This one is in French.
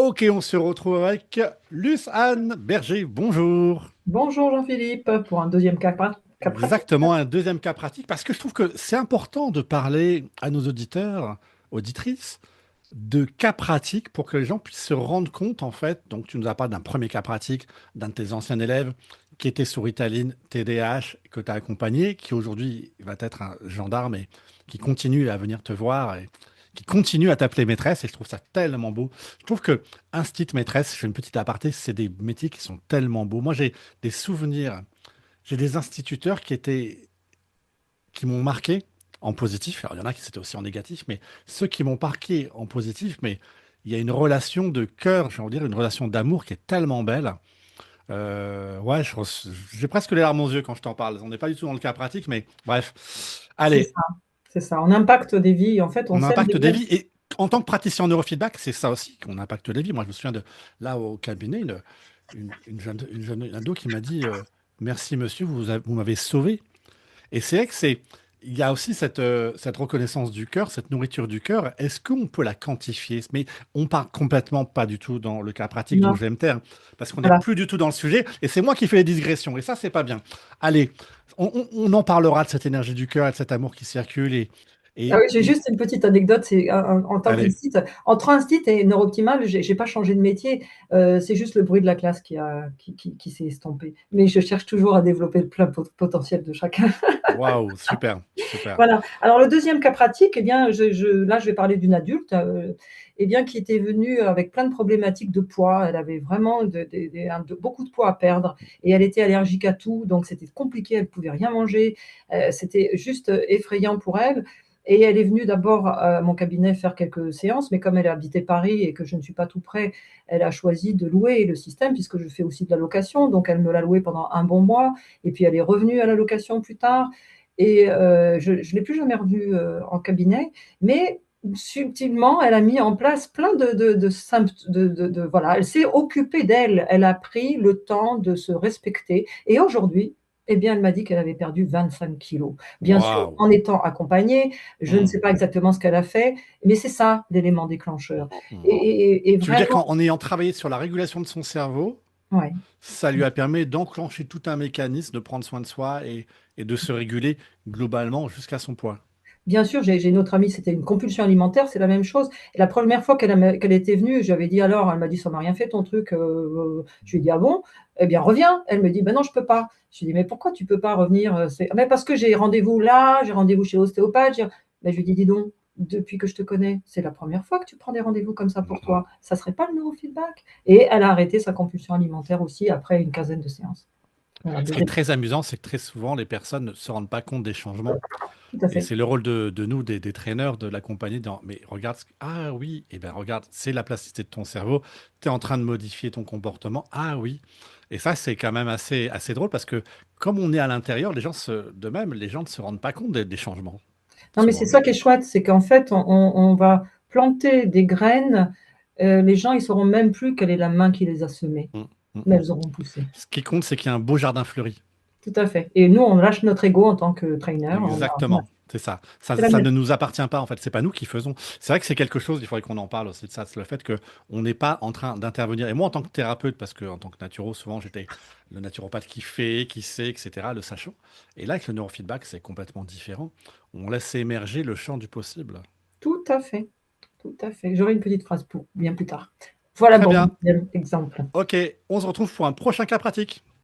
Ok, on se retrouve avec Luce Anne Berger. Bonjour. Bonjour Jean-Philippe, pour un deuxième cas pratique. Exactement, un deuxième cas pratique, parce que je trouve que c'est important de parler à nos auditeurs, auditrices, de cas pratiques pour que les gens puissent se rendre compte, en fait. Donc, tu nous as parlé d'un premier cas pratique d'un de tes anciens élèves qui était sous Ritaline, TDAH, que tu as accompagné, qui aujourd'hui va être un gendarme et qui continue à venir te voir et qui continue à t'appeler maîtresse. Et je trouve ça tellement beau. Je trouve que instit maîtresse, je fais une petite aparté, c'est des métiers qui sont tellement beaux. Moi, des souvenirs, j'ai des instituteurs qui m'ont marqué en positif. Alors, il y en a qui c'était aussi en négatif, mais ceux qui m'ont marqué en positif, mais il y a une relation de cœur, j'ai envie de dire, une relation d'amour qui est tellement belle. Ouais, j'ai presque les larmes aux yeux quand je t'en parle. On n'est pas du tout dans le cas pratique, mais bref. C'est Allez, ça, c'est ça. On impacte des vies, en fait, on on sème impacte des des graines. vies. Et en tant que praticien en neurofeedback, c'est ça aussi qu'on impacte des vies. Moi, je me souviens de là au cabinet, une jeune ado qui m'a dit merci monsieur, vous m'avez sauvé. Et c'est vrai que il y a aussi cette reconnaissance du cœur, cette nourriture du cœur. Est-ce qu'on peut la quantifier? Mais on part complètement pas du tout dans le cas pratique, donc Non, je vais me taire, parce qu'on n'est voilà. plus du tout dans le sujet, et c'est moi qui fais les digressions, et ça, c'est pas bien. Allez, on en parlera de cette énergie du cœur et de cet amour qui circule, Ah et, oui, j'ai et- juste une petite anecdote, c'est en tant allez, qu'instit, entre instit et neurooptimal, j'ai pas changé de métier, c'est juste le bruit de la classe qui s'est estompé. Mais je cherche toujours à développer le plein potentiel de chacun. waouh, super, super. Voilà. Alors le deuxième cas pratique, eh bien, là, je vais parler d'une adulte, eh bien, qui était venue avec plein de problématiques de poids. Elle avait vraiment beaucoup de poids à perdre et elle était allergique à tout, donc c'était compliqué. Elle ne pouvait rien manger. C'était juste effrayant pour elle. Et elle est venue d'abord à mon cabinet faire quelques séances, mais comme elle habitait Paris et que je ne suis pas tout près, elle a choisi de louer le système puisque je fais aussi de la location. Donc elle me l'a loué pendant un bon mois et puis elle est revenue à la location plus tard. Et je ne l'ai plus jamais revue en cabinet, mais subtilement, elle a mis en place plein voilà, elle s'est occupée d'elle, elle a pris le temps de se respecter. Et aujourd'hui, eh bien, elle m'a dit qu'elle avait perdu 25 kilos. Bien sûr, Waouh. en étant accompagnée, je ne Hmm, sais pas exactement ce qu'elle a fait, mais c'est ça l'élément déclencheur. hmm. Et Tu veux dire vraiment, qu'en ayant travaillé sur la régulation de son cerveau, ouais. ça lui a permis d'enclencher tout un mécanisme, de prendre soin de soi et de se réguler globalement jusqu'à son poids. Bien sûr, j'ai une autre amie, c'était une compulsion alimentaire, c'est la même chose. Et la première fois qu'elle était venue, j'avais dit alors, elle m'a dit ça m'a rien fait ton truc. Je lui ai dit ah bon? Eh bien reviens. Elle me dit ben non je peux pas. Je lui ai dit mais pourquoi tu peux pas revenir? Mais parce que j'ai rendez-vous là, j'ai rendez-vous chez l'ostéopathe. Ben, je lui ai dit dis donc, depuis que je te connais, c'est la première fois que tu prends des rendez-vous comme ça pour Mhm. toi. Ça serait pas le neurofeedback? Et elle a arrêté sa compulsion alimentaire aussi après une quinzaine de séances. Voilà, Ce qui est très amusant, c'est que très souvent, les personnes ne se rendent pas compte des changements. tout à Et fait. c'est le rôle de nous, des traîneurs, de l'accompagner dans, mais regarde, ah oui, et ben regarde, c'est la plasticité de ton cerveau, tu es en train de modifier ton comportement, ah oui. Et ça, c'est quand même assez drôle parce que comme on est à l'intérieur, de même, les gens ne se rendent pas compte des changements, Non, mais c'est souvent. ça qui est chouette, c'est qu'en fait, on va planter des graines. Les gens, ils sauront même plus quelle est la main qui les a semées, Mm, mm, mais mm. elles auront poussé. Ce qui compte, c'est qu'il y a un beau jardin fleuri. Tout à fait. Et nous, on lâche notre ego en tant que trainer. Exactement, c'est ça. Ça. C'est la Ça même ne chose. nous appartient pas, en fait. C'est pas nous qui faisons. C'est vrai que c'est quelque chose, il faudrait qu'on en parle aussi de ça. C'est le fait que on n'est pas en train d'intervenir. Et moi, en tant que thérapeute, parce que en tant que naturo, souvent, j'étais le naturopathe qui fait, qui sait, etc., le sachant. Et là, avec le neurofeedback, c'est complètement différent. On laisse émerger le champ du possible. Tout à fait. Tout à fait. J'aurai une petite phrase pour bien plus tard. Voilà Très pour mon bien. deuxième exemple. Ok, on se retrouve pour un prochain cas pratique.